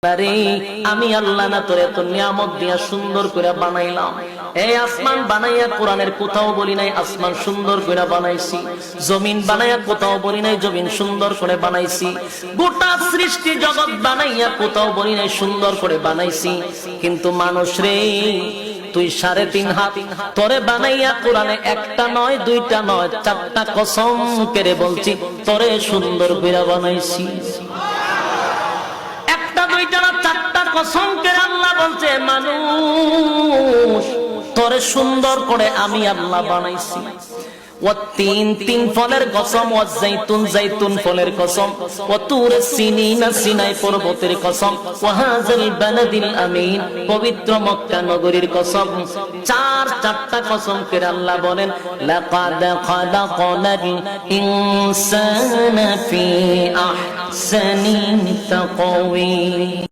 আরে আমি আল্লাহ না তোরে এত নিয়ামত দিয়া সুন্দর করে বানাইলাম। এই আসমান বানাইয়া কোরআনের কোথাও বলি নাই আসমান সুন্দর করে বানাইছি, জমিন বানাইয়া কোথাও বলি নাই জমিন সুন্দর করে বানাইছি, গোটা সৃষ্টি জগৎ বানাইয়া কোথাও বলি নাই সুন্দর করে বানাইছি। কিন্তু মানুষ রে, তুই 3.5 হাত তোরে বানাইয়া কোরআনে একটা নয় দুইটা নয় 4টা কসম করে বলছি তোরে সুন্দর করে বানাইছি। একটা দুইটা না 4টা কসম করে আল্লাহ বলছে মানুষ তোরে সুন্দর করে আমি আল্লাহ বানাইছি। তিন ফলের কসম, জাইতুন ফলের কসম, সিনাই পর্বতের কসম, ওয়াহাযাল বালাদিল আমিন পবিত্র মক্কা নগরীর কসম। 4টা কসম করে আল্লাহ বলেন লাকাদ খালাকনাল ইনসানা ফি আহসানি তাকওয়িম।